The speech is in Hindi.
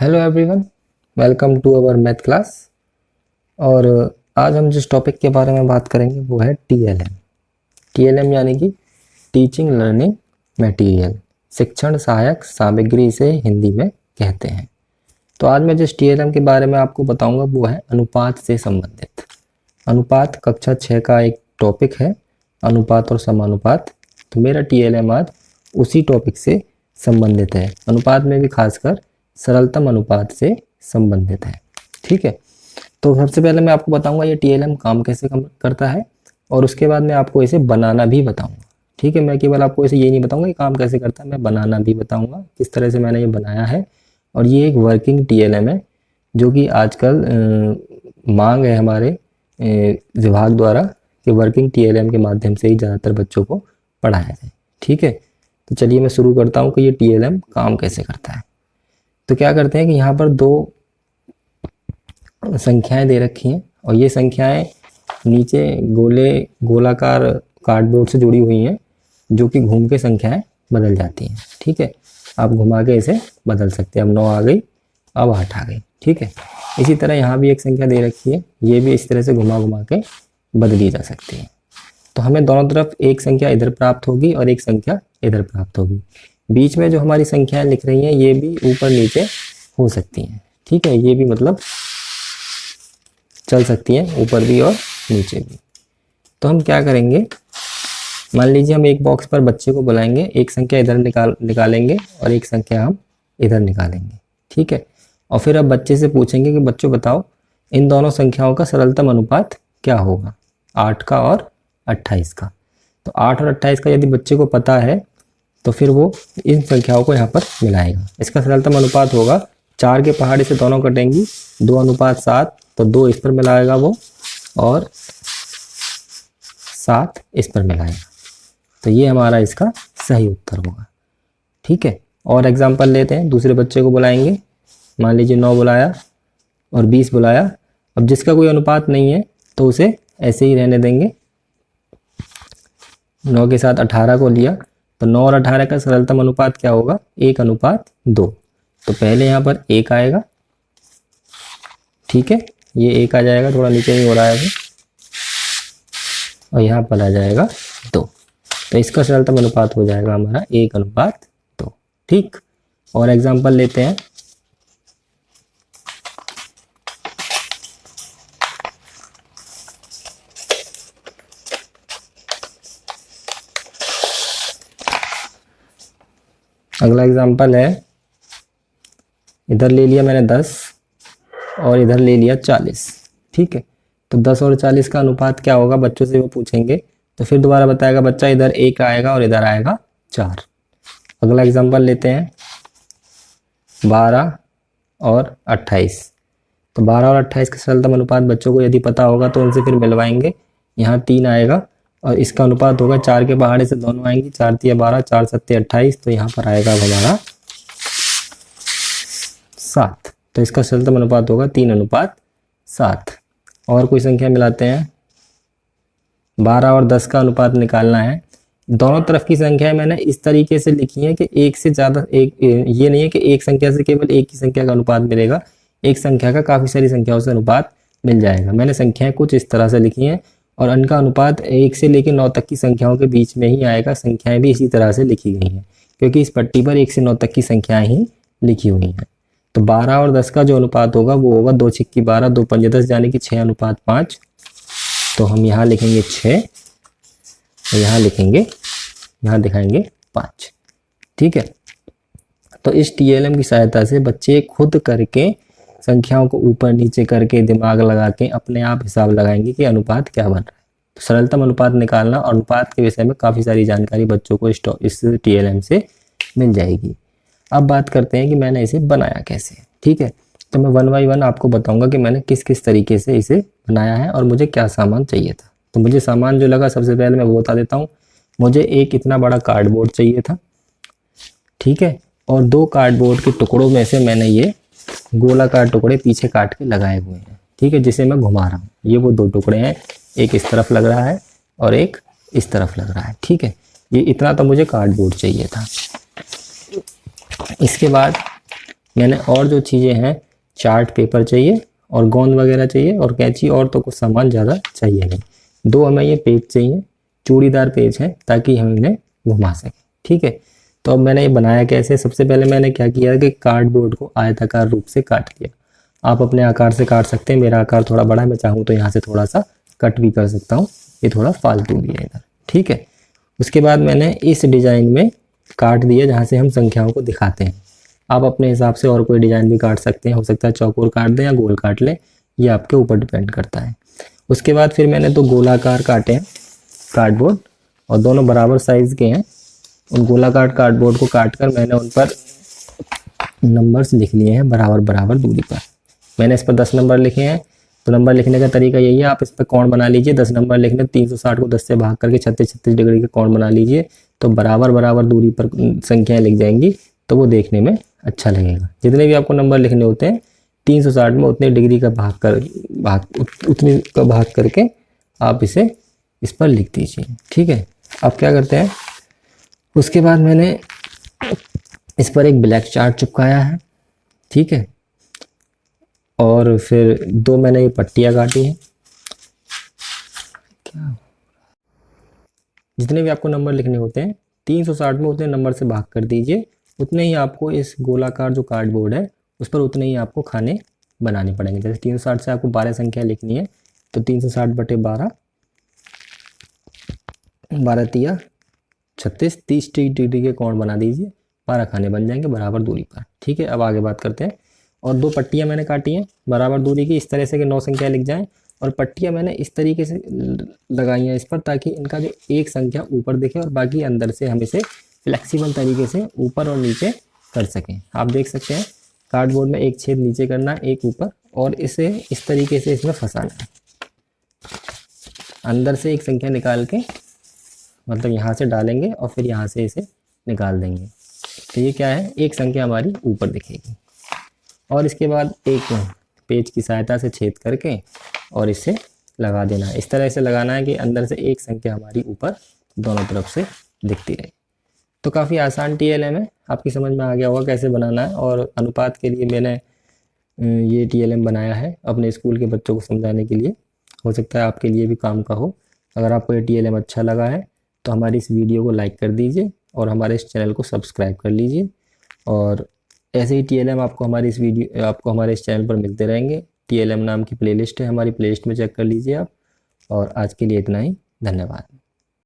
Hello everyone, welcome to our math class. और आज हम जिस टॉपिक के बारे में बात करेंगे वो है टीएलएम। टीएलएम यानी कि टीचिंग लर्निंग मटेरियल, शिक्षण सहायक सामग्री से हिंदी में कहते हैं। तो आज मैं जिस टीएलएम के बारे में आपको बताऊंगा वो है अनुपात से संबंधित। अनुपात कक्षा 6 का एक टॉपिक है, अनुपात और समानुपात। तो मेरा टीएलएम आज उसी टॉपिक से संबंधित है। अनुपात में भी खासकर सरलतम अनुपात से संबंधित है। ठीक है, तो सबसे पहले मैं आपको बताऊंगा ये टीएलएम काम कैसे करता है और उसके बाद मैं आपको इसे बनाना भी बताऊंगा। ठीक है, मैं केवल आपको इसे ये नहीं बताऊंगा कि काम कैसे करता है, मैं बनाना भी बताऊंगा किस तरह से मैंने ये बनाया है। और ये एक वर्किंग टीएलएम है जो कि आजकल मांग है हमारे विभाग द्वारा कि वर्किंग टीएलएम के माध्यम से ही ज़्यादातर बच्चों को पढ़ाया जाए। ठीक है, तो चलिए मैं शुरू करता हूँ कि ये टीएलएम काम कैसे करता है। तो क्या करते हैं कि यहाँ पर दो संख्याएं दे रखी हैं और ये संख्याएं नीचे गोलाकार कार्डबोर्ड से जुड़ी हुई हैं जो कि घूम के संख्याएं बदल जाती हैं। ठीक है, आप घुमा के इसे बदल सकते हैं। अब 9 आ गई, अब 8 आ गई। ठीक है, इसी तरह यहाँ भी एक संख्या दे रखी है, ये भी इस तरह से घुमा घुमा के बदली जा सकती है। तो हमें दोनों तरफ एक संख्या इधर प्राप्त होगी और एक संख्या इधर प्राप्त होगी। बीच में जो हमारी संख्याएं लिख रही हैं ये भी ऊपर नीचे हो सकती हैं। ठीक है, ये भी मतलब चल सकती हैं ऊपर भी और नीचे भी। तो हम क्या करेंगे, मान लीजिए हम एक बॉक्स पर बच्चे को बुलाएंगे, एक संख्या इधर निकालेंगे और एक संख्या हम इधर निकालेंगे। ठीक है, और फिर अब बच्चे से पूछेंगे कि बच्चों बताओ इन दोनों संख्याओं का सरलतम अनुपात क्या होगा, 8 का और 28 का। तो 8 और 28 का यदि बच्चे को पता है तो फिर वो इन संख्याओं को यहाँ पर मिलाएगा। इसका सरलतम अनुपात होगा 4 के पहाड़े से दोनों कटेंगी, 2:7, तो 2 इस पर मिलाएगा वो और 7 इस पर मिलाएगा। तो ये हमारा इसका सही उत्तर होगा। ठीक है, और एग्जाम्पल लेते हैं, दूसरे बच्चे को बुलाएंगे। मान लीजिए 9 बुलाया और 20 बुलाया। अब जिसका कोई अनुपात नहीं है तो उसे ऐसे ही रहने देंगे। 9 के साथ 18 को लिया तो 9 और 18 का सरलतम अनुपात क्या होगा, 1:2। तो पहले यहाँ पर 1 आएगा। ठीक है, ये 1 आ जाएगा, थोड़ा नीचे नहीं हो रहा है अभी, और यहाँ पर आ जाएगा 2। तो इसका सरलतम अनुपात हो जाएगा हमारा 1:2। ठीक, और एग्जाम्पल लेते हैं। अगला एग्जाम्पल है, इधर ले लिया मैंने 10 और इधर ले लिया 40। ठीक है, तो 10 और 40 का अनुपात क्या होगा, बच्चों से वो पूछेंगे तो फिर दोबारा बताएगा बच्चा, इधर 1 आएगा और इधर आएगा 4। अगला एग्जाम्पल लेते हैं, 12 और 28। तो 12 और 28 का सरलतम अनुपात बच्चों को यदि पता होगा तो उनसे फिर मिलवाएंगे। यहाँ 3 आएगा और इसका अनुपात होगा 4 के पहाड़े से दोनों आएंगी, 4 तिया 12, 4 सत्ते 28। तो यहाँ पर आएगा हमारा 7। तो इसका सरलतम अनुपात होगा 3:7। और कोई संख्या मिलाते हैं, 12 और 10 का अनुपात निकालना है। दोनों तरफ की संख्याएं मैंने इस तरीके से लिखी है कि एक से ज़्यादा, एक ये नहीं है कि एक संख्या से केवल एक ही संख्या का अनुपात मिलेगा, एक संख्या का काफ़ी सारी संख्याओं से अनुपात मिल जाएगा। मैंने संख्याएं कुछ इस तरह से लिखी हैं और उनका अनुपात 1 से लेकर 9 तक की संख्याओं के बीच में ही आएगा। संख्याएं भी इसी तरह से लिखी गई हैं क्योंकि इस पट्टी पर 1 से 9 तक की संख्याएं ही लिखी हुई हैं। तो 12 और 10 का जो अनुपात होगा वो होगा 2 छिक्की 12, 2 पंजे 10, यानी कि 6:5। तो हम यहाँ लिखेंगे 6 और यहाँ लिखेंगे, यहाँ दिखाएंगे 5। ठीक है, तो इस टीएलएम की सहायता से बच्चे खुद करके संख्याओं को ऊपर नीचे करके दिमाग लगा के अपने आप हिसाब लगाएंगे कि अनुपात क्या बन रहा है। तो सरलतम अनुपात निकालना और अनुपात के विषय में काफ़ी सारी जानकारी बच्चों को इस टीएलएम से मिल जाएगी। अब बात करते हैं कि मैंने इसे बनाया कैसे। ठीक है, तो मैं 1 बाय 1 आपको बताऊंगा कि मैंने किस किस तरीके से इसे बनाया है और मुझे क्या सामान चाहिए था। तो मुझे सामान जो लगा सबसे पहले मैं वो बता देता हूँ। मुझे एक इतना बड़ा कार्डबोर्ड चाहिए था। ठीक है, और 2 कार्डबोर्ड के टुकड़ों में से मैंने ये गोलाकार टुकड़े पीछे काट के लगाए हुए हैं। ठीक है, जिसे मैं घुमा रहा हूँ। ये वो 2 टुकड़े हैं, एक इस तरफ लग रहा है और एक इस तरफ लग रहा है। ठीक है, ये इतना तो मुझे कार्डबोर्ड चाहिए था। इसके बाद मैंने और जो चीज़ें हैं, चार्ट पेपर चाहिए और गोंद वगैरह चाहिए और कैंची, और तो कुछ सामान ज़्यादा चाहिए नहीं। 2 हमें ये पेज चाहिए, चूड़ीदार पेज हैं, ताकि हम इन्हें घुमा सकें। ठीक है, तो अब मैंने ये बनाया कैसे। सबसे पहले मैंने क्या किया कि कार्डबोर्ड को आयताकार रूप से काट लिया। आप अपने आकार से काट सकते हैं, मेरा आकार थोड़ा बड़ा है, मैं चाहूँ तो यहाँ से थोड़ा सा कट भी कर सकता हूँ, ये थोड़ा फालतू भी है इधर। ठीक है, उसके बाद मैंने इस डिज़ाइन में काट दिया जहाँ से हम संख्याओं को दिखाते हैं। आप अपने हिसाब से और कोई डिज़ाइन भी काट सकते हैं, हो सकता है चौकोर काट दें या गोल काट लें, ये आपके ऊपर डिपेंड करता है। उसके बाद फिर मैंने 2 गोलाकार काटे हैं कार्डबोर्ड, और दोनों बराबर साइज़ के हैं। उन गोलाकार कार्डबोर्ड को काट कर मैंने उन पर नंबर्स लिख लिए हैं बराबर बराबर दूरी पर। मैंने इस पर 10 नंबर लिखे हैं। तो नंबर लिखने का तरीका यही है, आप इस पर कोण बना लीजिए। 10 नंबर लिखने, 360 को 10 से भाग करके 36 डिग्री के कोण बना लीजिए, तो बराबर बराबर दूरी पर संख्याएं लिख जाएंगी, तो वो देखने में अच्छा लगेगा। जितने भी आपको नंबर लिखने होते हैं 360 में उतने डिग्री का उतनी का भाग करके आप इसे इस पर लिख दीजिए। ठीक है, अब क्या करते हैं, उसके बाद मैंने इस पर एक ब्लैक चार्ट चिपकाया है। ठीक है, और फिर 2 मैंने ये पट्टियाँ काटी हैं। क्या, जितने भी आपको नंबर लिखने होते हैं 360 में उतने नंबर से भाग कर दीजिए, उतने ही आपको इस गोलाकार जो कार्डबोर्ड है उस पर उतने ही आपको खाने बनाने पड़ेंगे। जैसे 360 से आपको 12 संख्या लिखनी है, तो 360 बटे 12, 12 तिया 36, 30 डिग्री के कोण बना दीजिए, 12 खाने बन जाएंगे बराबर दूरी पर। ठीक है, अब आगे बात करते हैं। और 2 पट्टियाँ मैंने काटी हैं बराबर दूरी की, इस तरह से कि 9 संख्या लिख जाएं। और पट्टियाँ मैंने इस तरीके से लगाई हैं इस पर, ताकि इनका जो एक संख्या ऊपर दिखे और बाकी अंदर से हम इसे फ्लेक्सिबल तरीके से ऊपर और नीचे कर सकें। आप देख सकते हैं कार्डबोर्ड में एक छेद नीचे करना, एक ऊपर, और इसे इस तरीके से इसमें फंसाना है। अंदर से एक संख्या निकाल के, मतलब यहाँ से डालेंगे और फिर यहाँ से इसे निकाल देंगे, तो ये क्या है, एक संख्या हमारी ऊपर दिखेगी। और इसके बाद एक पेज की सहायता से छेद करके और इसे लगा देना है। इस तरह से लगाना है कि अंदर से एक संख्या हमारी ऊपर दोनों तरफ से दिखती रहे। तो काफ़ी आसान TLM है, आपकी समझ में आ गया होगा कैसे बनाना है। और अनुपात के लिए मैंने ये TLM बनाया है अपने स्कूल के बच्चों को समझाने के लिए, हो सकता है आपके लिए भी काम का हो। अगर आपको ये TLM अच्छा लगा है तो हमारी इस वीडियो को लाइक कर दीजिए और हमारे इस चैनल को सब्सक्राइब कर लीजिए। और ऐसे ही TLM आपको हमारे इस चैनल पर मिलते रहेंगे। TLM नाम की प्लेलिस्ट है हमारी, प्लेलिस्ट में चेक कर लीजिए आप। और आज के लिए इतना ही, धन्यवाद।